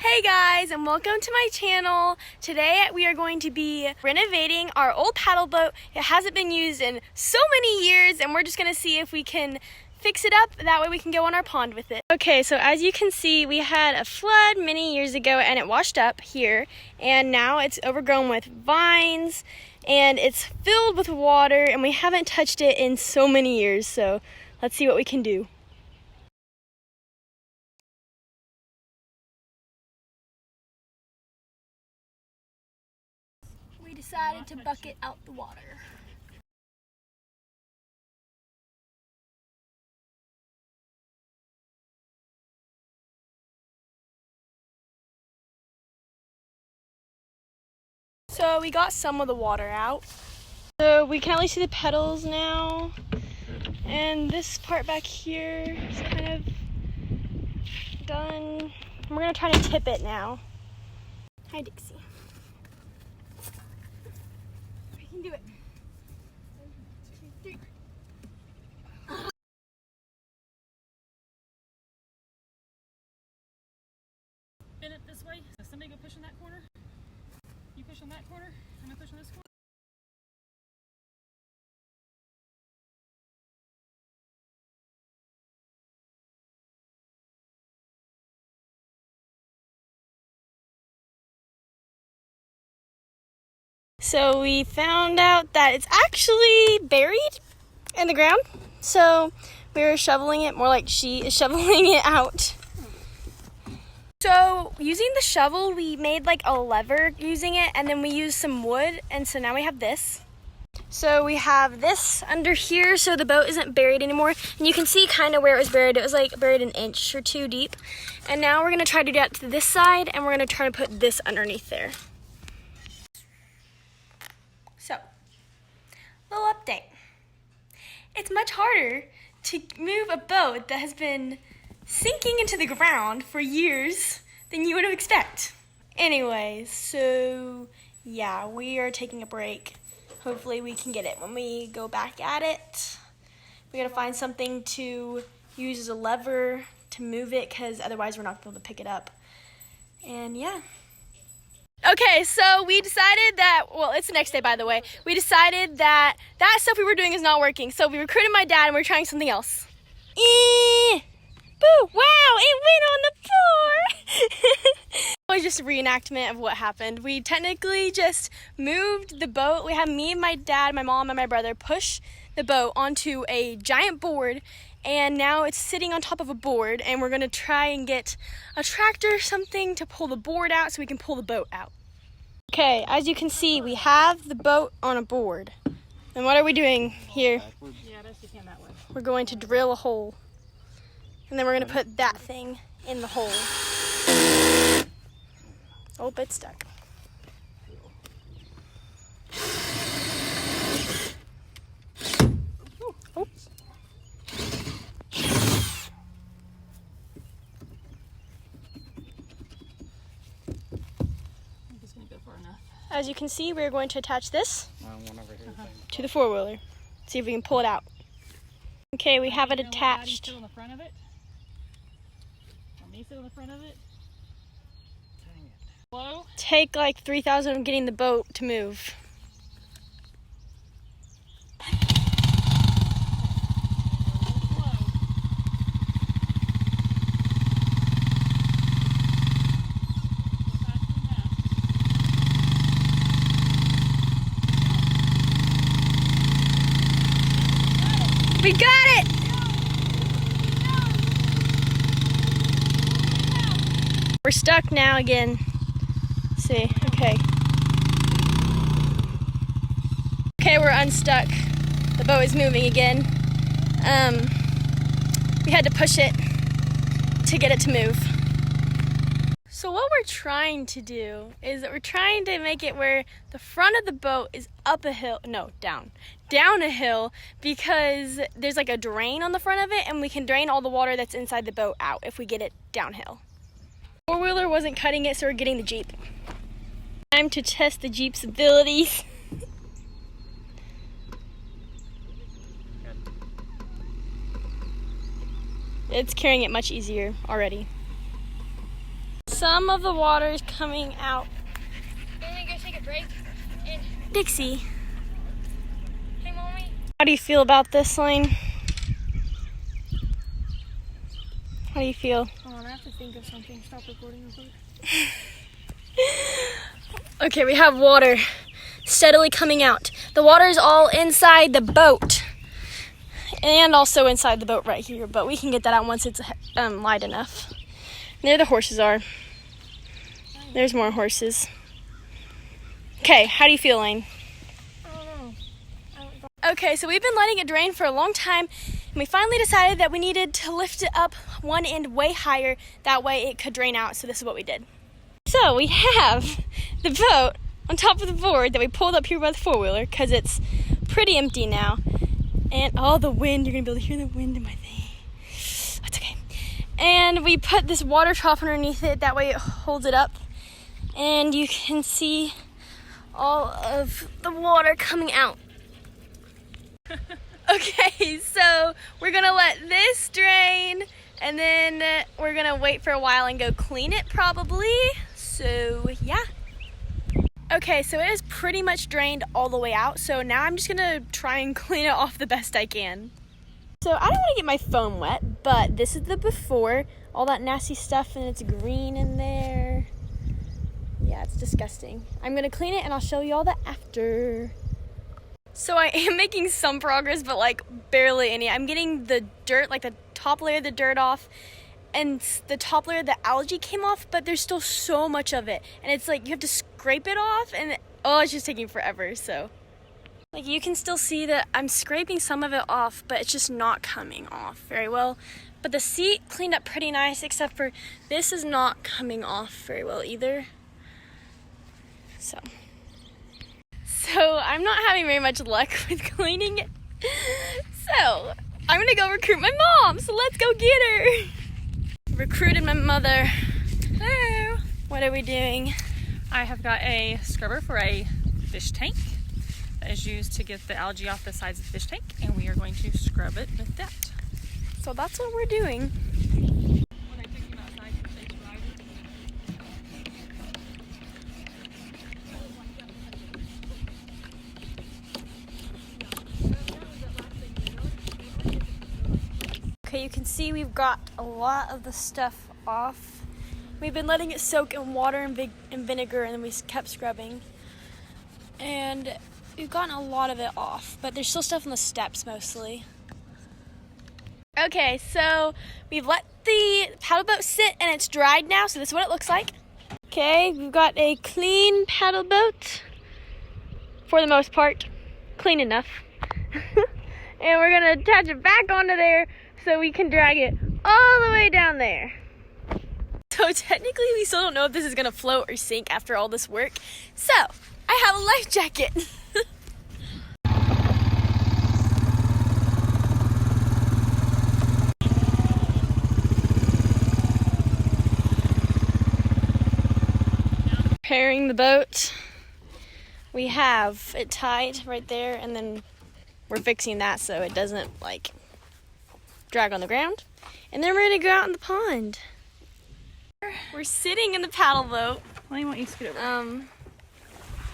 Hey guys, and welcome to my channel. Today we are going to be renovating our old paddle boat. It hasn't been used in so many years, and we're just gonna see if we can fix it up. That way we can go on our pond with it. Okay, so as you can see, we had a flood many years ago and it washed up here, and now it's overgrown with vines and it's filled with water, and we haven't touched it in so many years. So let's see what we can do. We decided to bucket out the water. So we got some of the water out. So we can at least see the pedals now. And this part back here is kind of done. We're gonna try to tip it now. Hi, Dixie. We can do it. 1, 2, 3. Spin it this way. So somebody go push in that corner. You push on that corner. I'm gonna push on this corner. So we found out that it's actually buried in the ground. So we were shoveling it, more like she is shoveling it out. So using the shovel, we made like a lever using it, and then we used some wood, and so now we have this. So we have this under here, so the boat isn't buried anymore. And you can see kind of where it was buried. It was like buried an inch or two deep. And now we're gonna try to do that to this side, and we're gonna try to put this underneath there. So, little update. It's much harder to move a boat that has been sinking into the ground for years than you would have expected. Anyways, so yeah, we are taking a break. Hopefully we can get it when we go back at it. We gotta find something to use as a lever to move it, because otherwise we're not gonna be able to pick it up. And yeah. Okay, so we decided that, well, it's the next day, by the way. We decided that that stuff we were doing is not working. So we recruited my dad and we're trying something else. Boo! Wow, it went on the floor! It was just a reenactment of what happened. We technically just moved the boat. We had me, my dad, my mom, and my brother push the boat onto a giant board, and now it's sitting on top of a board, and we're gonna try and get a tractor or something to pull the board out so we can pull the boat out. Okay, as you can see, we have the boat on a board. And what are we doing here? Yeah, that's just that way. We're going to drill a hole. And then we're gonna put that thing in the hole. Oh, it's stuck. Oh. I'm just gonna go far enough. As you can see, we're going to attach this to the four-wheeler. See if we can pull it out. Okay, we have it attached. Sit on the front of it. Let me sit on the front of it. Dang it. Slow. Take like 3,000 of getting the boat to move. We got it! We're stuck now again. Let's see, okay. Okay, we're unstuck. The boat is moving again. We had to push it to get it to move. So what we're trying to do is that we're trying to make it where the front of the boat is up a hill, no, down a hill, because there's like a drain on the front of it, and we can drain all the water that's inside the boat out if we get it downhill. Four-wheeler wasn't cutting it, so we're getting the Jeep. Time to test the Jeep's abilities. It's carrying it much easier already. some of the water is coming out. I'm gonna go take a break. And Dixie, hey, mommy. how do you feel about this, Lane? How do you feel? Hold on, I have to think of something. Stop recording real quick. Okay, we have water steadily coming out. The water is all inside the boat and also inside the boat right here, but we can get that out once it's light enough. There the horses are. There's more horses. Okay, how do you feel, Lane? I don't know. Okay, so we've been letting it drain for a long time, and we finally decided that we needed to lift it up one end way higher. That way it could drain out, so this is what we did. So we have the boat on top of the board that we pulled up here by the four-wheeler because it's pretty empty now. And all the wind, you're going to be able to hear the wind in my thing. That's okay. And we put this water trough underneath it, that way it holds it up. And you can see all of the water coming out. Okay, so we're gonna let this drain and then we're gonna wait for a while and go clean it probably. So yeah. Okay, so it is pretty much drained all the way out. So now I'm just gonna try and clean it off the best I can. So I don't wanna get my phone wet, but this is the before. All that nasty stuff and it's green in there. Yeah, it's disgusting. I'm gonna clean it and I'll show you all the after. So I am making some progress, but like barely any. I'm getting the dirt, like the top layer of the dirt off, and the top layer of the algae came off, but there's still so much of it. And it's like you have to scrape it off, and oh, it's just taking forever. So like you can still see that I'm scraping some of it off, but it's just not coming off very well. But the seat cleaned up pretty nice, except for this is not coming off very well either. So I'm not having very much luck with cleaning it. So I'm gonna go recruit my mom. So let's go get her. Recruited my mother. Hello. What are we doing? I have got a scrubber for a fish tank that is used to get the algae off the sides of the fish tank, and we are going to scrub it with that. So that's what we're doing. When I took him outside to take a ride. Okay, you can see we've got a lot of the stuff off. We've been letting it soak in water and vinegar, and then we kept scrubbing. And we've gotten a lot of it off, but there's still stuff on the steps mostly. Okay, so we've let the paddle boat sit and it's dried now, so this is what it looks like. Okay, we've got a clean paddle boat for the most part. Clean enough. And we're gonna attach it back onto there so we can drag it all the way down there. So technically we still don't know if this is gonna float or sink after all this work. So I have a life jacket. Preparing the boat. We have it tied right there, and then we're fixing that so it doesn't like drag on the ground. And then we're gonna go out in the pond. We're sitting in the paddle boat. Why won't you scoot over?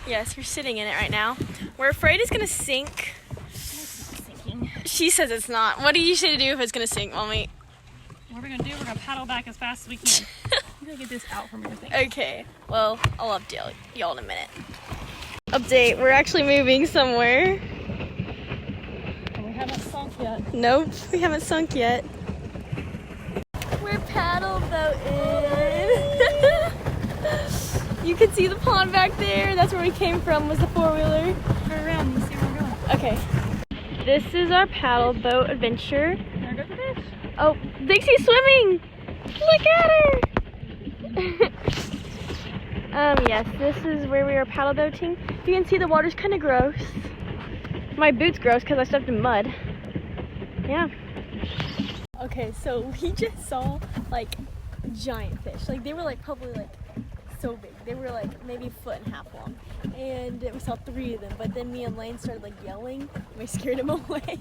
Yes, we're sitting in it right now. We're afraid it's gonna sink. It's not sinking. She says it's not. What do you say to do if it's gonna sink, Mommy? What we're gonna do, we're gonna paddle back as fast as we can. I'm gonna get this out from your thing. Okay, well, I'll update y'all in a minute. Update, we're actually moving somewhere. And we haven't sunk yet. Nope, we haven't sunk yet. We're paddle boating. You can see the pond back there. That's where we came from, was the four-wheeler. Go around and see where we're going. Okay. This is our paddle boat adventure. There goes the fish. Oh, Dixie's swimming! Look at her! Yes, this is where we are paddle boating. You can see the water's kind of gross. My boot's gross because I stepped in mud. Yeah. Okay, so we just saw like giant fish. Like they were like probably like so big. They were like maybe a foot and a half long. And we saw 3 of them, but then me and Lane started like yelling and we scared them away.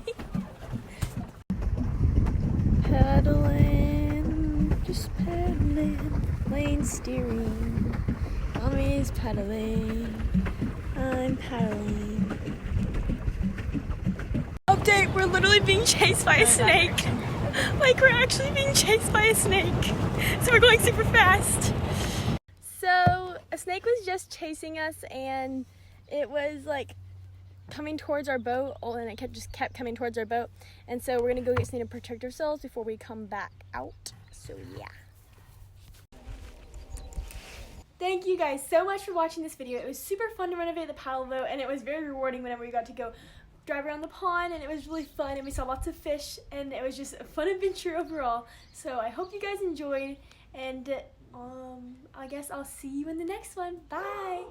Paddling, just paddling. Lane steering. Mommy's paddling. I'm paddling. Update, we're literally being chased by a snake. Like, we're actually being chased by a snake. So we're going super fast. So a snake was just chasing us, and it was like coming towards our boat, and it kept coming towards our boat. And so we're gonna go get something to protect ourselves before we come back out. So yeah. Thank you guys so much for watching this video. It was super fun to renovate the paddle boat, and it was very rewarding whenever we got to go drive around the pond, and it was really fun, and we saw lots of fish, and it was just a fun adventure overall. So I hope you guys enjoyed, and I guess I'll see you in the next one. Bye!